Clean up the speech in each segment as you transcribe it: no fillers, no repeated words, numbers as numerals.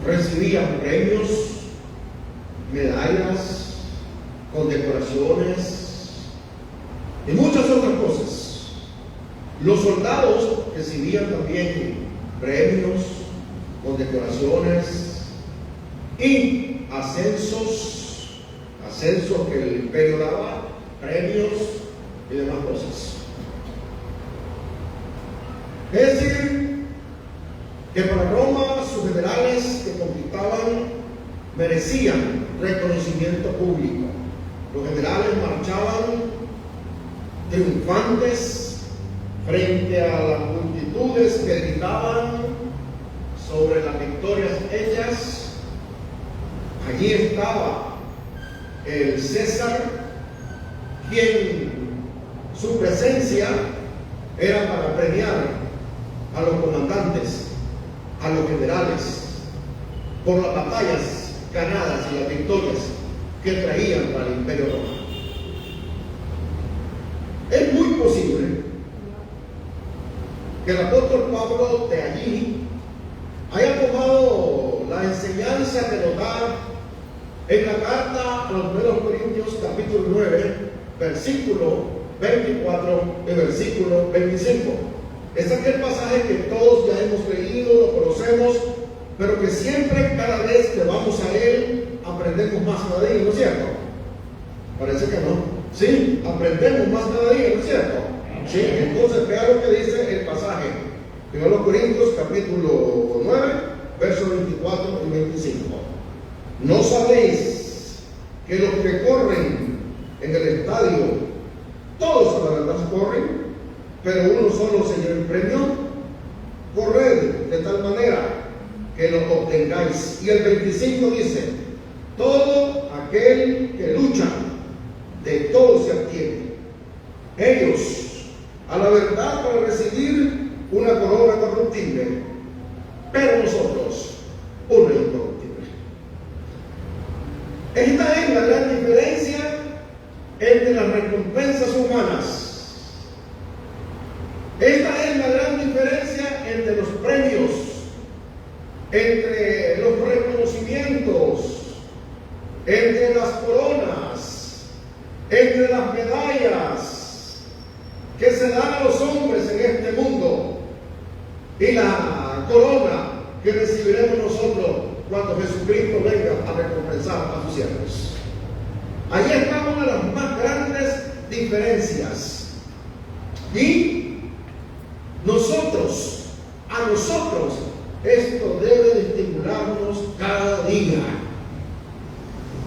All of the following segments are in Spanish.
recibían premios, medallas, condecoraciones y muchas otras cosas. Los soldados recibían también premios, condecoraciones y ascensos que el imperio daba, premios y demás cosas. Es decir, que para Roma sus generales que conquistaban merecían reconocimiento público. Los generales marchaban triunfantes frente a las multitudes que gritaban sobre las victorias hechas. Allí estaba el César, quien su presencia era para premiar a los comandantes, a los generales, por las batallas ganadas y las victorias que traían para el imperio romano. Es muy posible que el apóstol Pablo de allí haya tomado la enseñanza que nos da en la carta a los primeros Corintios capítulo 9, versículo 24 y versículo 25. Es aquel pasaje que todos ya hemos leído, lo conocemos, pero que siempre, cada vez que vamos a él, aprendemos más cada día, ¿no es cierto? Parece que no. Sí, aprendemos más cada día, ¿no es cierto? Sí, entonces vea lo que dice el pasaje. 1 Corintios capítulo 9, versos 24 y 25. ¿No sabéis que los que corren en el estadio, todos a la verdad corren, pero uno solo se lleva el premio? Corred de tal manera que lo obtengáis. Y el 25 dice: todo aquel que lucha, de todo se abstiene. Ellos a la verdad para recibir una corona corruptible, pero nosotros una incorruptible. Esta es la gran diferencia entre las recompensas humanas. Esta es la gran diferencia entre los premios, entre los reconocimientos, entre las coronas, entre las medallas que se dan a los hombres en este mundo y la corona que recibiremos nosotros cuando Jesucristo venga a recompensar a sus siervos. Ahí está una de las más grandes diferencias. Y a nosotros, esto debe de estimularnos cada día.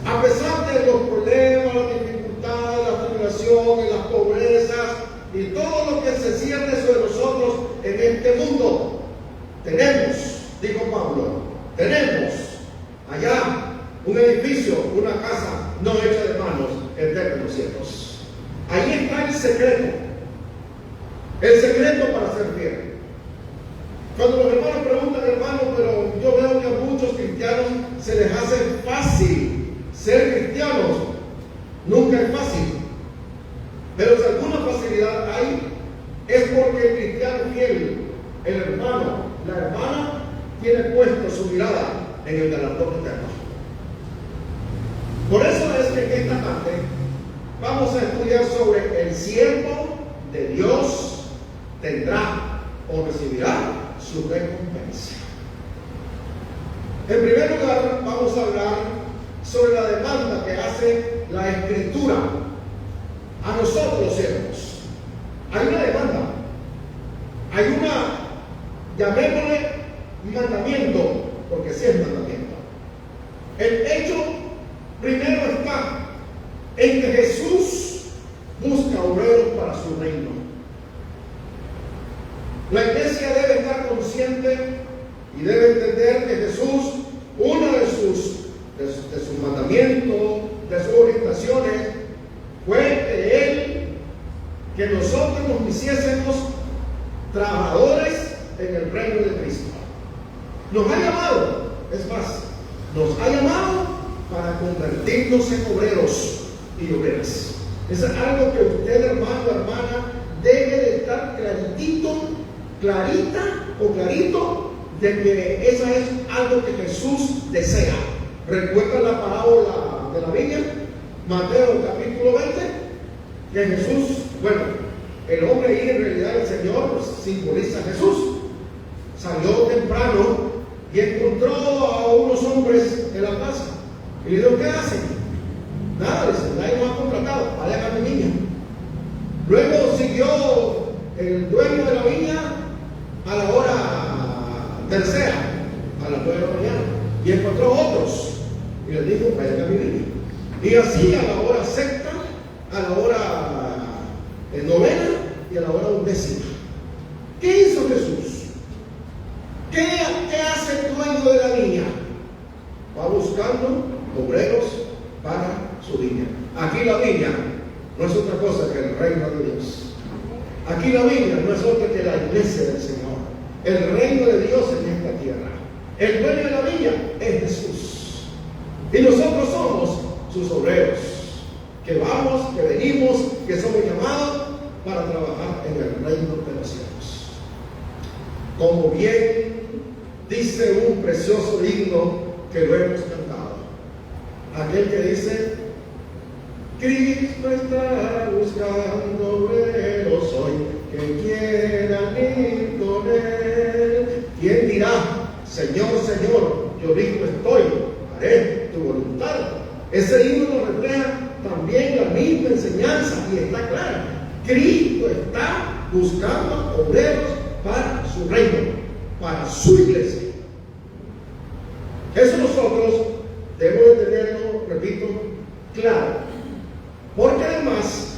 A pesar de los problemas, las dificultades, las tribulaciones, las pobrezas y todo lo que se cierne sobre nosotros en este mundo, tenemos, dijo Pablo, tenemos allá un edificio, una casa no hecha de manos, eterna en los cielos. Ahí está el secreto para ser fiel. Cuando los hermanos preguntan, hermano, pero yo veo que a muchos cristianos se les hace fácil ser cristianos. Nunca es fácil, pero si alguna facilidad hay, es porque el cristiano fiel, el hermano, la hermana, tiene puesta su mirada en el galardón eterno. Por eso es que en esta tarde vamos a estudiar sobre el siervo de Dios tendrá o recibirá su recompensa. En primer lugar, vamos a hablar sobre la demanda que hace la Escritura a nosotros los siervos. Hay una demanda, hay una, llamémosle mandamiento, porque sí es mandamiento. El hecho primero está en que Jesús busca obreros para su reino. La iglesia debe estar consciente y debe entender que Jesús, uno de sus mandamientos, de sus orientaciones, fue que nosotros nos hiciésemos trabajadores en el reino de Cristo. Nos ha llamado, es más, nos ha llamado para convertirnos en obreros y obreras. Es algo que usted, hermano, hermana, debe de estar clarito de que eso es algo que Jesús desea. ¿Recuerda la parábola de la viña? Mateo capítulo 20, que Jesús, bueno, el hombre ahí en realidad el Señor simboliza a Jesús. Salió temprano y encontró a unos hombres en la plaza. Y le dijo, ¿qué hacen? Nada, dice, nadie nos ha contratado, vayan a mi viña. Luego siguió el dueño de la viña a la hora tercera, a las 9 de la mañana, y encontró otros. Y les dijo, vayan a mi viña. Y así a la hora sexta, a la hora novena y a la hora 11. ¿Qué hizo Jesús? ¿Qué hace el dueño de la viña? Va buscando obreros para su viña. Aquí la viña no es otra cosa que el reino de Dios. Aquí la viña no es otra que la iglesia del Señor. El reino de Dios en esta tierra. El dueño de la viña es Jesús. Y nosotros somos sus obreros. Que vamos, que venimos, que somos llamados para trabajar en el reino de los cielos. Como bien dice un precioso himno que lo hemos cantado. Aquel que dice, Cristo está buscando obreros hoy que quieran ir con Él. ¿Quién dirá, Señor, Señor, yo mismo estoy, haré tu voluntad? Ese himno nos refleja también la misma enseñanza y está clara. Cristo está buscando obreros para su reino, para su iglesia. Eso nosotros debemos de tenerlo, repito, claro. Porque además,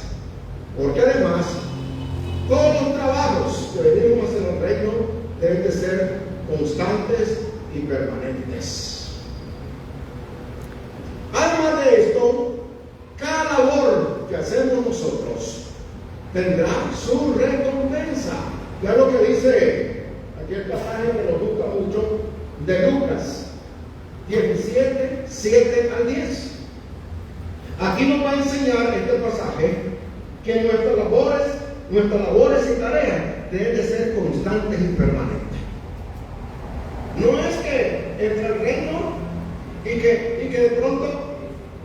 todos los trabajos que venimos a hacer en el reino deben de ser constantes y permanentes. Además de esto, cada labor que hacemos nosotros tendrá su recompensa. Ya lo que dice aquí el pasaje que nos gusta mucho de Lucas 17, 7 al 10. Aquí nos va a enseñar este pasaje que nuestras labores y tareas deben de ser constantes y permanentes. No es que entre el reino y que de pronto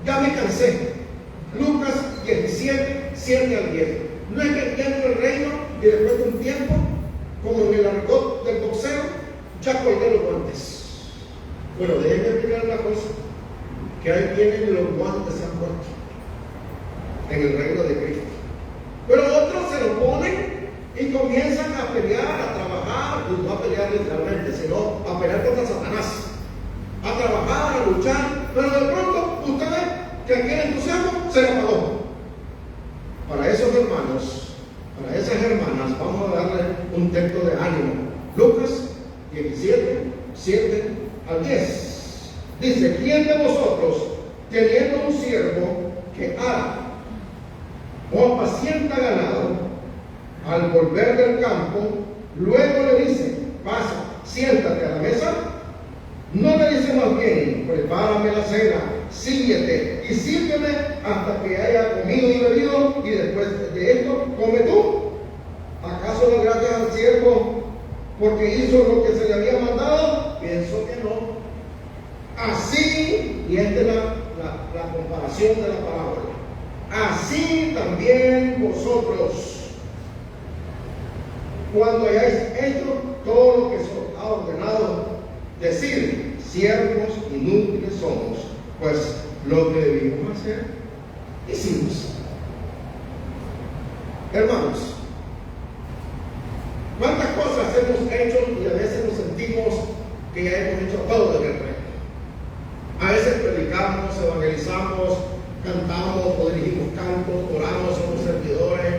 ya me cansé. Lucas 17, 7 al 10. No es que ya entre el reino y después de un tiempo, como en el argot del boxeo, ya colgué los guantes. Bueno, déjenme explicar una cosa, que hay quienes los guantes se han puesto en el reino de Cristo. Pero otros se lo ponen y comienzan a pelear, a trabajar, y no a pelear literalmente, sino a pelear contra Satanás, a trabajar, a luchar, pero de pronto usted ve que aquí el entusiasmo se le apagó. Para esos hermanos, para esas hermanas, vamos a darle un texto de ánimo. Lucas 17, 7 al 10. Dice, ¿quién de vosotros, teniendo un siervo que ara o apacienta ganado, al volver del campo, luego le dice, pasa, siéntate a la mesa? No le dice más bien, prepárame la cena, síguete y sírveme hasta que haya comido y bebido, y después de esto, come tú. ¿Acaso da gracias al siervo porque hizo lo que se le había mandado? Pienso que no. Así, y esta es la comparación de la parábola, así también vosotros, cuando hayáis hecho todo lo que se os ha ordenado, decir, siervos inútiles somos, pues lo que debimos hacer, hicimos. Hermanos, ¿cuántas cosas hemos hecho y a veces nos sentimos que ya hemos hecho todo en el reino? A veces predicamos, evangelizamos, cantamos o dirigimos cantos, oramos, somos servidores.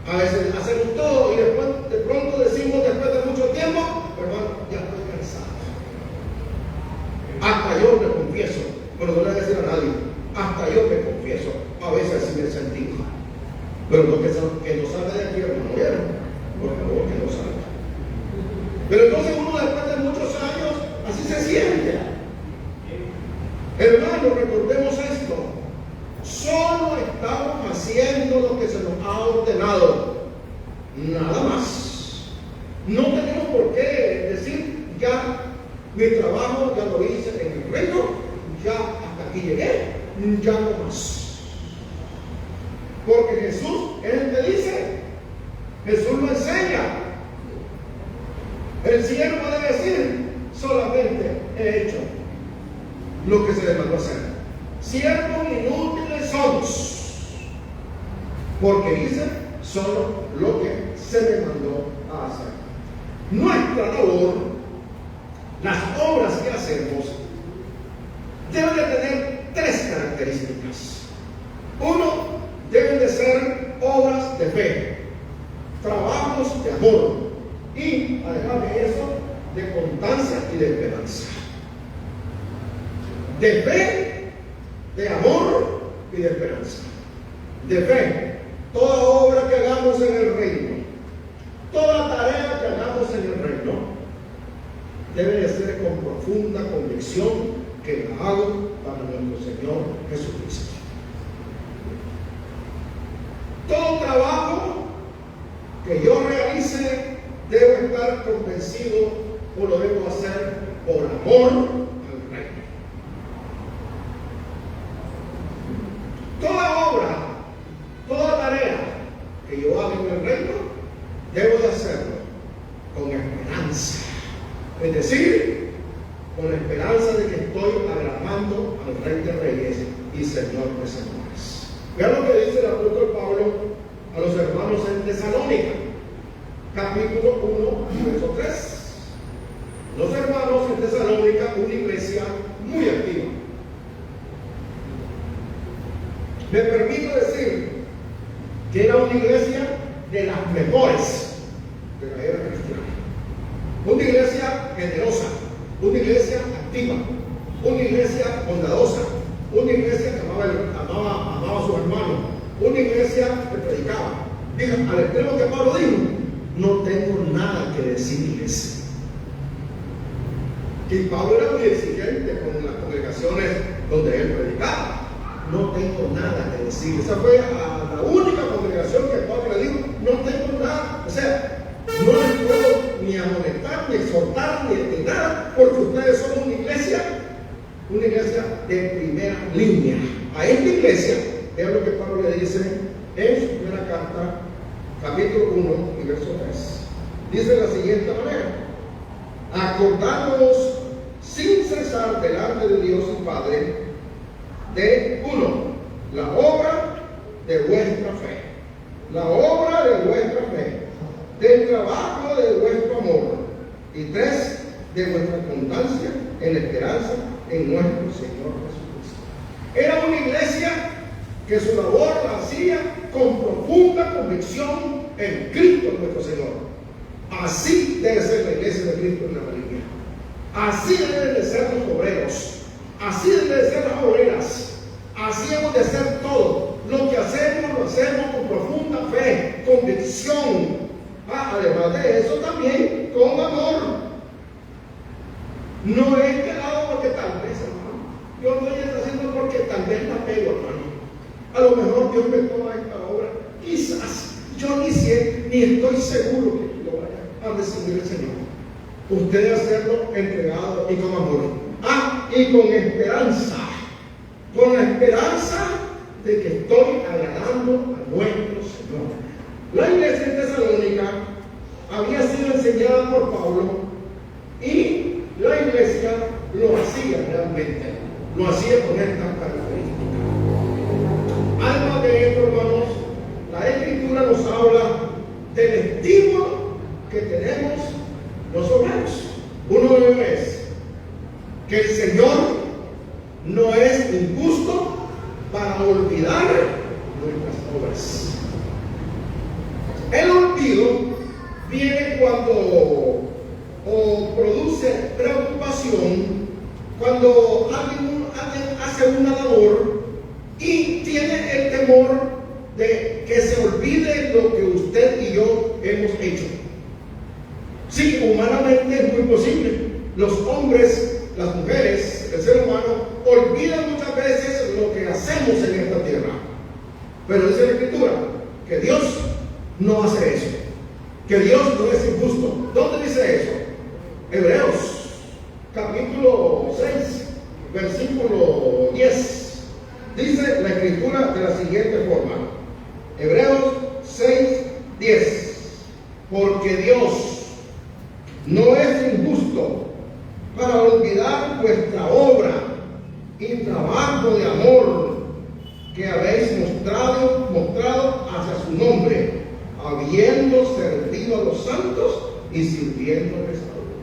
A veces hacemos todo y después de pronto decimos, después de mucho tiempo, hermano, ya estoy cansado. Hasta yo me confieso, pero no le voy a decir a nadie, hasta yo me confieso, a veces así me sentí. Pero lo que no salga de aquí, hermano, ¿vieron? Por favor, que no salga. Pero entonces uno después de muchos años, así se siente. Hermanos, recordemos esto. Solo estamos haciendo lo que se nos ha ordenado. Nada más. No tenemos por qué decir, ya ya no más. Porque Jesús es el que dice, Jesús lo enseña. El siervo puede decir, solamente he hecho lo que se le mandó hacer. Siervos inútiles somos, porque hice solo lo que se me mandó a hacer. Nuestra labor, las obras que hacemos, deben de tener tres características. Uno, deben de ser obras de fe, trabajos de amor y, además de eso, de constancia y de esperanza. De fe, de amor y de esperanza. De fe, toda obra que hagamos en el reino, toda tarea que hagamos en el reino, debe de ser con profunda convicción que la hago para nuestro Señor Jesucristo. Todo trabajo que yo realice debo estar convencido o lo debo hacer por amor al reino. Toda obra, toda tarea que yo haga en el reino, debo de hacerlo con esperanza. Es decir, con la esperanza de que estoy agradando al Rey de Reyes y Señor de Señores. Vean lo que dice el apóstol Pablo a los hermanos en Tesalónica, capítulo 1, verso 3. Los hermanos en Tesalónica, una iglesia muy activa. Me permito decir que era una iglesia de las mejores de la era cristiana. Una iglesia generosa, una iglesia activa, una iglesia bondadosa, una iglesia que amaba a sus hermanos, una iglesia que predicaba. Diga, al extremo que Pablo dijo, no tengo nada que decirles. Y Pablo era muy exigente con las congregaciones donde él predicaba. No tengo nada que decir. Esa fue la única congregación que Pablo le dijo, no tengo nada. O sea, no les puedo ni amonestar, ni exhortar, ni nada, porque ustedes son una iglesia de primera línea. A esta iglesia, vean lo que Pablo le dice en su primera carta, capítulo 1 y verso 3. Dice de la siguiente manera: acordándonos sin cesar delante de Dios y Padre de uno, la obra de vuestra fe, la obra de vuestra fe, del trabajo de vuestro amor, y tres, de vuestra constancia en la esperanza en nuestro Señor Jesucristo. Era una iglesia que su labor la hacía con profunda convicción en Cristo nuestro Señor. Así debe ser la iglesia de Cristo en la María. Así deben de ser los obreros. Así deben de ser las obreras. Así hemos de ser todo. Lo que hacemos, lo hacemos con profunda fe, convicción. Además de eso, también con amor. No es que la hago porque tal vez, hermano. Yo no estoy haciendo porque tal vez la pego, hermano. A lo mejor Dios me toma esta obra. Quizás. Yo ni sé, ni estoy seguro que lo vaya a recibir el Señor. Usted hacerlo entregado y con amor. Y con esperanza. Con la esperanza de que estoy agradando a nuestro Señor. La iglesia en Tesalónica había sido enseñada por Pablo y la iglesia lo hacía realmente. Lo hacía con estas características. Además de esto, hermanos, la Escritura nos habla del estímulo que tenemos los obreros. Uno de ellos es que el Señor no es injusto para olvidar nuestras obras. El olvido viene cuando produce preocupación, cuando alguien hace una labor y tiene el temor de que se olvide lo que usted y yo hemos hecho. Sí, humanamente es muy posible. Los hombres, las mujeres, el ser humano, olvidan muchas veces lo que hacemos en esta tierra. Pero dice la Escritura que Dios no hace eso, que Dios no es injusto. ¿Dónde dice eso? Hebreos capítulo 6 versículo 10 dice Escritura de la siguiente forma. Hebreos 6:10. Porque Dios no es injusto para olvidar vuestra obra y trabajo de amor que habéis mostrado hacia su nombre, habiendo servido a los santos y sirviéndoles a Dios.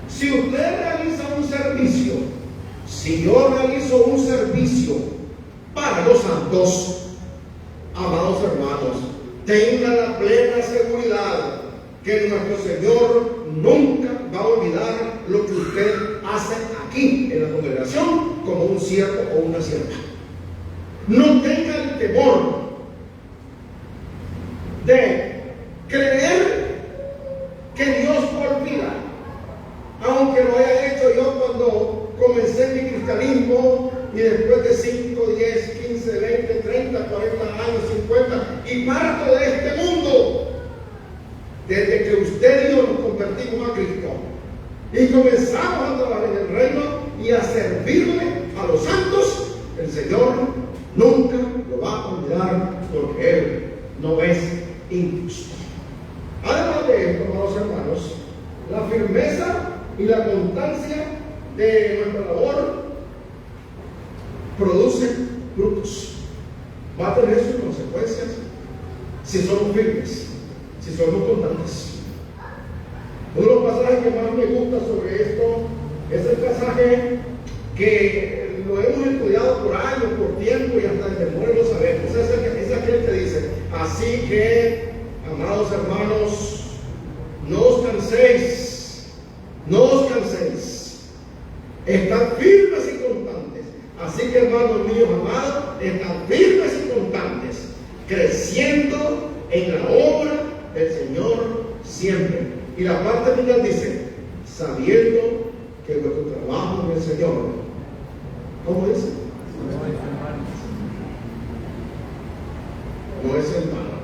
Si usted realiza un servicio, si yo realizo un servicio para los santos, amados hermanos, tenga la plena seguridad que nuestro Señor nunca va a olvidar lo que usted hace aquí en la congregación como un siervo o una sierva. No tenga el temor de creer que Dios olvida, aunque lo haya hecho yo cuando comencé mi cristianismo y después de 5, 10, 15, 20, 30, 40 años, 50 y parto de este mundo. Desde que usted y yo nos convertimos a Cristo y comenzamos a trabajar en el reino y a servirle a los santos, el Señor nunca lo va a olvidar porque Él no es injusto. Además de esto, amados hermanos, la firmeza y la constancia de nuestra labor producen frutos. Va a tener sus consecuencias si somos firmes, si somos constantes. Uno de los pasajes que más me gusta sobre esto es el pasaje que lo hemos estudiado por años, por tiempo y hasta de memoria lo sabemos. Es aquel que dice: así que, amados hermanos, no os canséis, estad firmes y constantes. Así que, hermanos míos amados, estad firmes y constantes, creciendo en la obra del Señor siempre. Y la parte final dice: sabiendo que vuestro trabajo en el Señor, ¿cómo dice? No es en vano.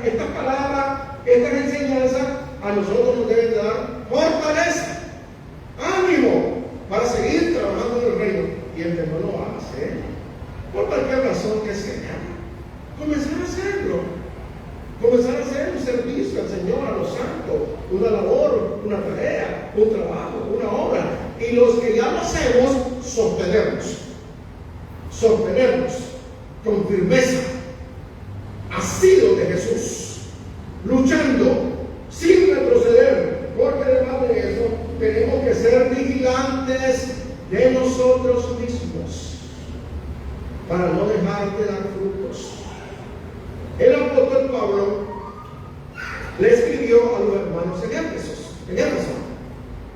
Esta palabra, estas enseñanzas a nosotros nos deben dar fortaleza, ánimo para seguir trabajando en el reino. Y el que no lo hace, por cualquier razón que sea, comenzar a hacerlo. Comenzar a hacer un servicio al Señor, a los santos, una labor, una tarea, un trabajo, una obra. Y los que ya lo hacemos, sostenernos con firmeza, asidos de Jesús, luchando sin retroceder, porque además de eso tenemos que ser vigilantes de nosotros mismos para no dejar de dar frutos. El apóstol Pablo le escribió a los hermanos en Éfeso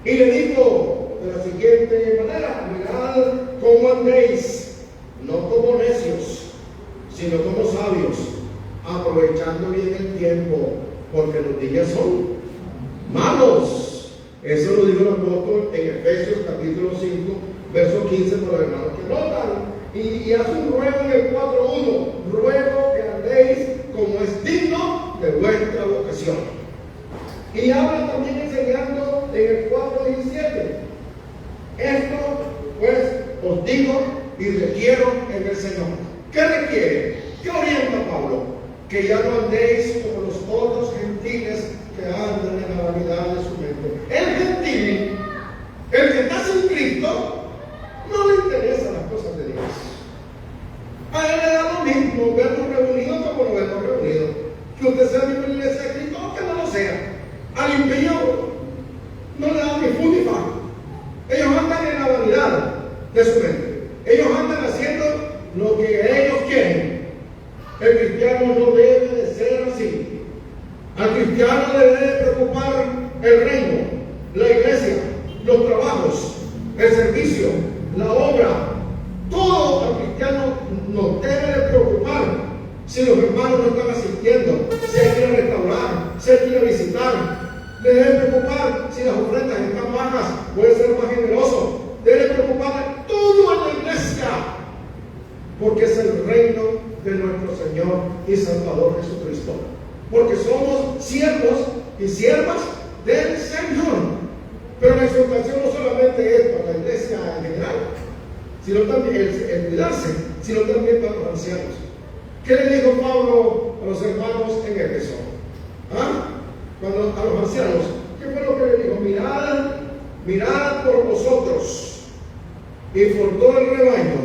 y le dijo de la siguiente manera: mirad cómo andéis, no como necios, sino como sabios, aprovechando bien el tiempo, porque los días son malos. Eso lo dijo el apóstol en Efesios capítulo 5, verso 15, por los hermanos que notan. Y hace un ruego en el 4:1: ruego que andéis como es digno de vuestra vocación. Y habla también enseñando en el 4:17: esto pues os digo y requiero en el Señor. ¿Qué requiere? ¿Qué orienta Pablo? Que ya no andéis como los otros gentiles que andan en la vanidad de su mente. El gentil, el que está sin Cristo, no le interesan las cosas de Dios. A él le da lo mismo vernos reunidos como no vernos reunidos. Que usted sea miembro de la iglesia de Cristo o que no lo sea. Al impío no le da ni fu ni fa. Ellos andan en la vanidad de su mente. Ellos andan haciendo lo que ellos quieren. El cristiano no debe de ser así. Al cristiano le debe preocupar el reino, la iglesia, los trabajos, el servicio, la obra. Todo al cristiano nos debe de preocupar. Si los hermanos no están asistiendo, si hay que ir a restaurar, si hay que ir a visitar, le debe preocupar si las ofrendas están bajas, puede ser más generoso. Debe preocupar todo en la iglesia, porque es el reino de nuestro Señor y Salvador Jesucristo. Porque somos siervos y siervas del Señor. Pero la exhortación no solamente es para la iglesia en general, sino también el cuidarse, sino también para los ancianos. ¿Qué le dijo Pablo a los hermanos en Éfeso? Cuando a los ancianos, ¿qué fue lo que le dijo? Mirad por vosotros y por todo el rebaño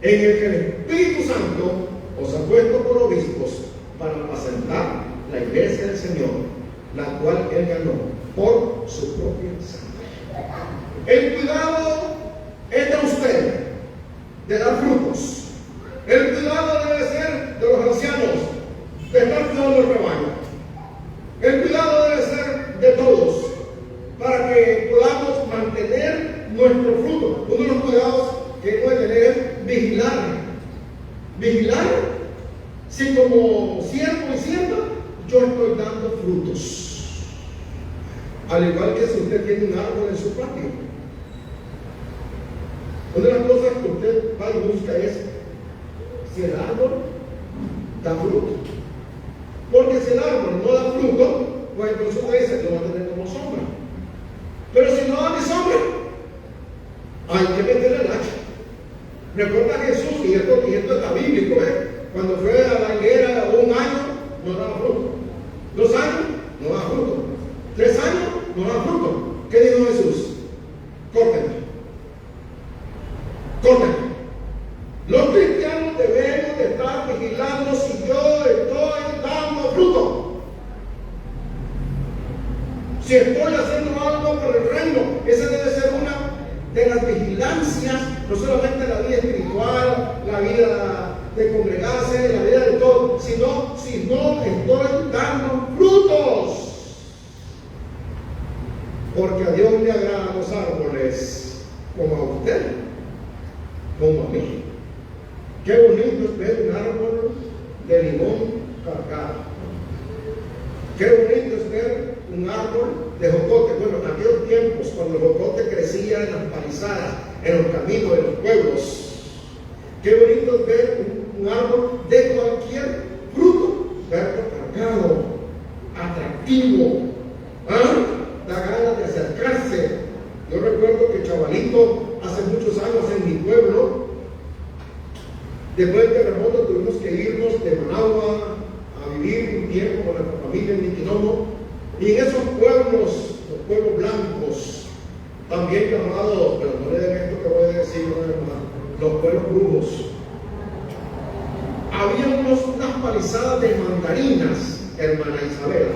en el que el Espíritu Santo os ha puesto por obispos para apacentar la iglesia del Señor, la cual Él ganó por su propia sangre. El cuidado es de usted, de dar frutos. El cuidado debe ser de los ancianos, de estar cuidando el rebaño. El cuidado debe ser de todos, para que podamos mantener nuestro fruto. Uno de los cuidados que debe tener es vigilar. Vigilar si como siervo y sierva yo estoy dando frutos. Al igual que si usted tiene un árbol en su patio. Una de las cosas que usted va y busca es si el árbol da fruto. Porque si el árbol no da fruto, pues entonces usted dice, lo va a tener como sombra. Pero si no da ni sombra, hay que meterle el hacha. Recuerda a Jesús, y esto está bíblico, cuando fue a la higuera 1 año, no daba fruto. 2 años, no daba fruto. 3 años, no daba fruto. ¿Qué dijo Jesús? Córtenme. Córtenme. Los cristianos debemos de estar vigilando si yo estoy dando fruto. Si estoy haciendo algo por el reino, esa debe ser una de las vigilancias, no solamente la vida espiritual, la vida de congregarse, la vida de todo, sino si no estoy dando frutos. Porque a Dios le agradan los árboles como a usted, como a mí. Qué bonito es ver un árbol de limón cargado. Qué bonito es ver un árbol de jocote. Bueno, en aquellos tiempos, cuando el jocote crecía en las palizadas, en los caminos, en los pueblos. Qué bonito es ver un árbol de cualquier fruto, verlo cargado, atractivo. Da ganas de acercarse. Yo recuerdo que chavalito, hace muchos años en mi pueblo, después del terremoto tuvimos que irnos de Managua a vivir un tiempo con nuestra familia en Niquinomo, y en esos pueblos, los pueblos blancos, también llamados, pero no le den esto que voy a decir, los pueblos brujos, había unas palizadas de mandarinas, hermana Isabela.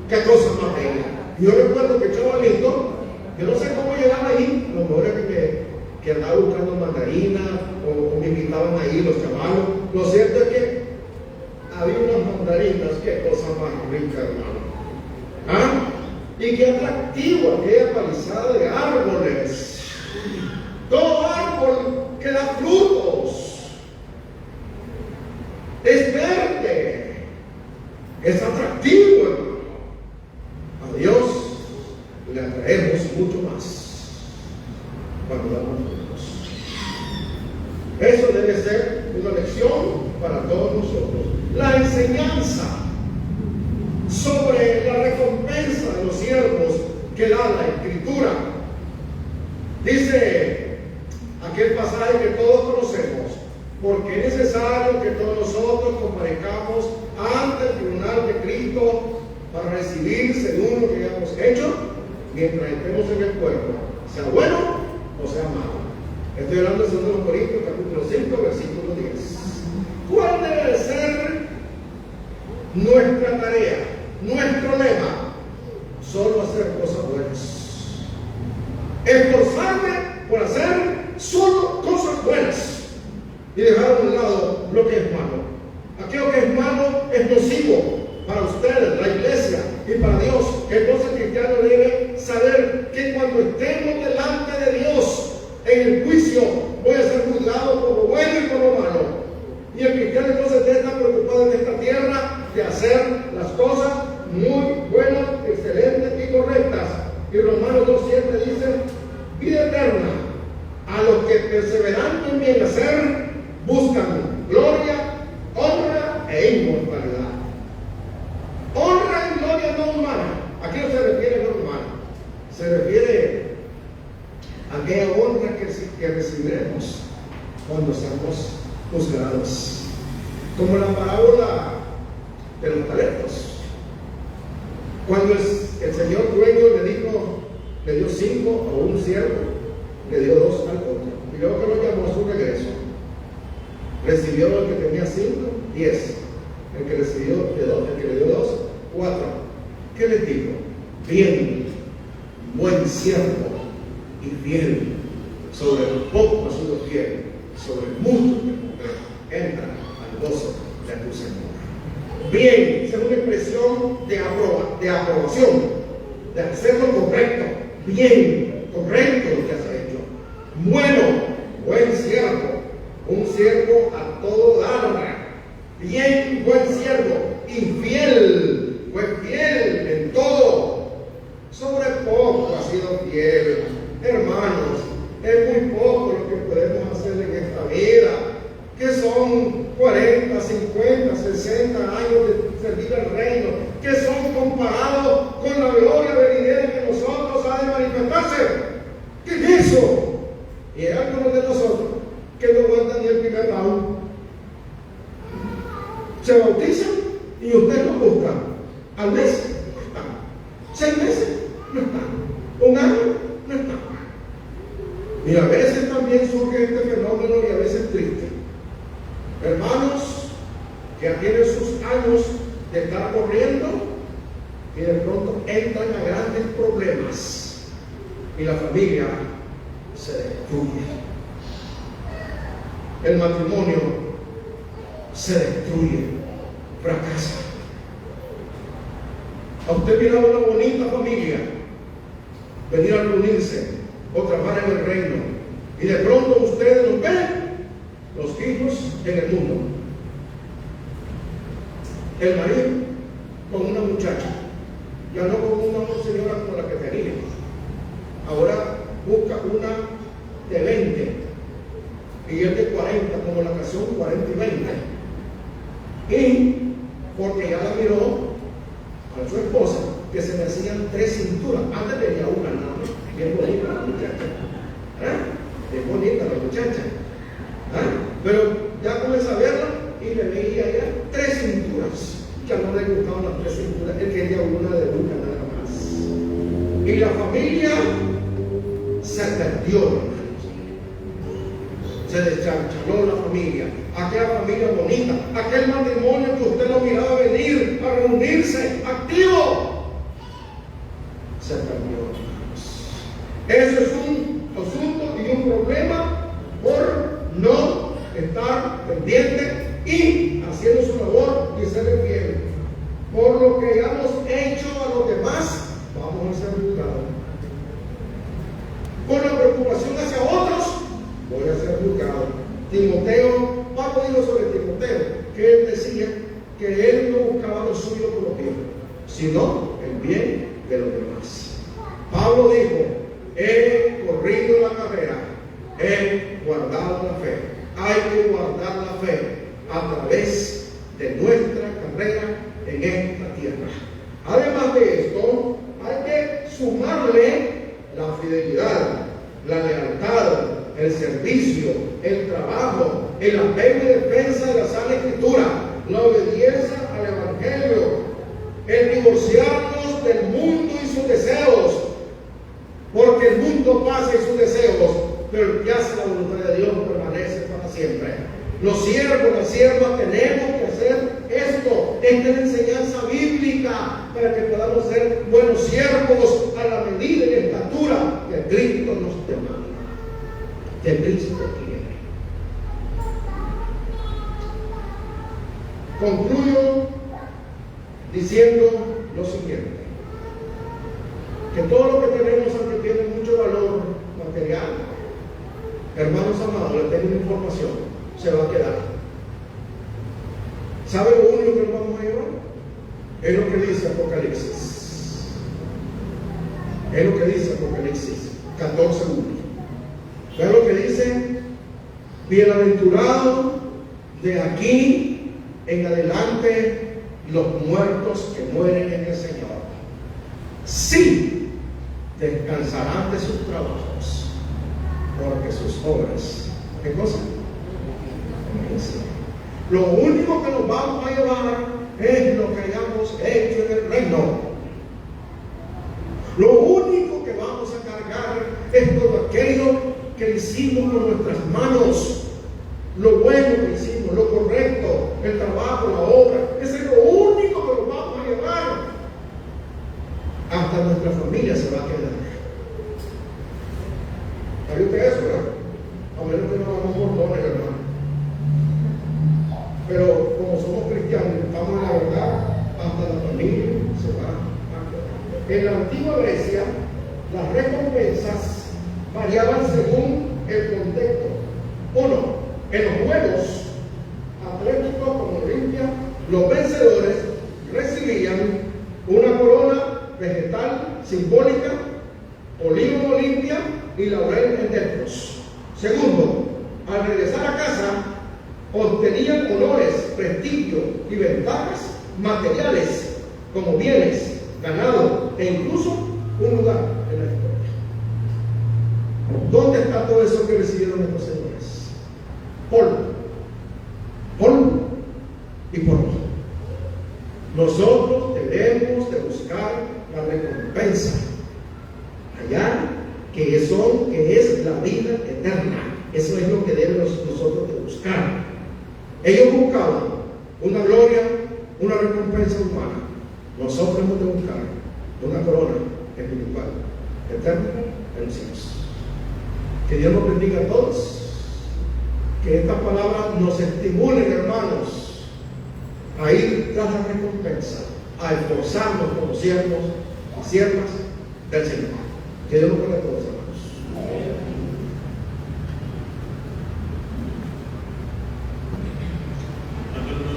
Qué cosa más bella. Yo recuerdo que chavalito, yo no sé cómo llegaba ahí, lo mejor es que andaba buscando mandarinas o me invitaban ahí los chavalos. Lo cierto es que había unas mandarinas, qué cosa más rica, hermano. Y qué atractivo aquella palizada de árboles. Todo árbol que da frutos es verde, es atractivo, hermano. A Dios le atraemos mucho más cuando damos frutos. Eso debe ser una lección para todos nosotros. La enseñanza sobre la recompensa de los siervos que da la Escritura. Dice aquel pasaje que todos conocemos: porque es necesario que todos nosotros comparezcamos ante el tribunal de Cristo para recibir según lo que hayamos hecho mientras estemos en el cuerpo, sea bueno o sea malo. Estoy hablando de 2 Corintios capítulo 5 versículo 10. ¿Cuál debe ser nuestra tarea, nuestro lema? Solo hacer cosas buenas. Esforzarme por hacer solo cosas buenas y dejar a un lado lo que es malo. Aquello que es malo es nocivo para ustedes, la iglesia, y para Dios. Entonces el cristiano debe saber que cuando estemos delante de Dios en el juicio, voy a ser juzgado por lo bueno y por lo malo. Y el cristiano entonces debe estar preocupado en esta tierra de hacer las cosas muy buenas, excelentes y correctas. Y Romanos 2:7 dice: vida eterna a los que perseveran en bien hacer buscan gloria aquella honra que recibiremos cuando seamos juzgados. Como la parábola de los talentos. Cuando el señor dueño le dio 5 a un siervo, le dio 2 al otro. Y luego que lo llamó a su regreso, recibió el que tenía 5, 10. El que le dio 2, 4. ¿Qué le dijo? Bien, buen siervo y fiel. Sobre el poco has sido fiel, sobre el mucho entra al gozo de tu Señor. Bien, esa es una expresión de aprobación, de hacer lo correcto. Bien, correcto lo que has hecho. Bueno, buen siervo, un siervo a todo dar. Bien, buen siervo y fiel, fue fiel en todo. Sobre poco ha sido fiel. Hermanos, es muy poco lo que podemos hacer en esta vida, que son 40, 50, 60 años de servir al reino, que son comparados con la gloria venidera que nosotros ha de manifestarse. ¿Qué es eso? Y hay algunos de nosotros que no aguantan ni el primer round. Se bautizan y usted lo busca. Al mes no está. 6 meses no está. 1 año no está. Y a veces también surge este fenómeno y a veces triste. Hermanos que tienen sus años de estar corriendo y de pronto entran a grandes problemas y la familia se destruye. El matrimonio se destruye, fracasa. A usted miraba una bonita familia venir a reunirse o trabajar en el reino y de pronto ustedes los ven, los hijos en el mundo, el marido con una muchacha, ya no con una señora como la que tenía, ahora busca una de 20 y el de 40 como la canción 40 y 20, y porque ya la miró a su esposa que se le hacían 3 cinturas, antes tenía una nada más. Bien bonita la muchacha, bien bonita la muchacha, pero ya comienza a verla y le veía ya 3 cinturas. Ya no le gustaban las 3 cinturas, él quería una de una nada más. Y la familia se perdió, se descharchaló la familia, aquella familia bonita, aquel matrimonio que usted lo miraba venir a reunirse activo, se perdió. Eso es un asunto y un problema por no estar pendiente y haciendo su labor y ser fiel. Por lo que hayamos hecho a los demás, vamos a ser juzgados. Por la preocupación hacia otros, voy a ser juzgado. Timoteo, Pablo dijo sobre Timoteo, que él decía que él no buscaba lo suyo por lo bien, sino el bien de los demás. Pablo dijo: he corrido la carrera, he guardado la fe. Hay que guardar la fe a través de nuestra carrera en esta tierra. Además de esto, hay que sumarle la fidelidad, la lealtad, el servicio, el trabajo, el apego y defensa de la sana escritura, la obediencia al evangelio, el divorciarnos del mundo y sus deseos, porque el mundo pasa y sus deseos, pero el que hace la voluntad de Dios permanece para siempre. Los siervos, las siervas, tenemos que hacer esto. Esta es la enseñanza bíblica para que podamos ser buenos siervos a la medida y estatura que Cristo nos demanda, que Cristo quiere. Concluyo diciendo lo siguiente: que todo lo que tenemos, aunque tiene mucho valor material, hermanos amados, les tengo una información, se va a quedar. ¿Sabe lo único que nos vamos a llevar? Es lo que dice Apocalipsis. Es lo que dice Apocalipsis 14:1. ¿Sabe lo que dice? Bienaventurado de aquí en adelante los muertos que mueren en el Señor. Sí, descansarán de sus trabajos sus obras. ¿Qué cosa? Lo único que nos vamos a llevar es lo que hayamos hecho en el reino. Lo único que vamos a cargar es todo aquello que hicimos con nuestras manos. Lo bueno que hicimos, lo correcto, el trabajo, la obra. Ese es lo único que nos vamos a llevar. Hasta nuestra familia se va a quedar. ¿Sabe usted eso, verdad? A menos que no hagamos mordones, hermano. Pero como somos cristianos y estamos en la verdad, hasta la familia se va a quedar. En la antigua Grecia, las recompensas variaban según el contexto. Uno, en los juegos atléticos como Olimpia, los vencedores recibían una corona vegetal simbólica, olivo en Olimpia y laurel en Delfos. Segundo, al regresar a casa, obtenían honores, prestigio y ventajas materiales como bienes, ganado e incluso un lugar en la historia. ¿Dónde está todo eso que recibieron estos señores? Polvo y polvo. Nosotros debemos de buscar la recompensa allá, que es la vida eterna. Eso es lo que debemos nosotros de buscar. Ellos buscaban una gloria, una recompensa humana. Nosotros hemos de buscar una corona espiritual eterna en los cielos. Que Dios nos bendiga a todos. Que estas palabras nos estimulen, hermanos, a ir tras la recompensa, a esforzarnos como siervos y siervas del Señor. Que Dios nos bendiga a todos, hermanos.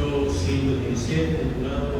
Número 117, titulado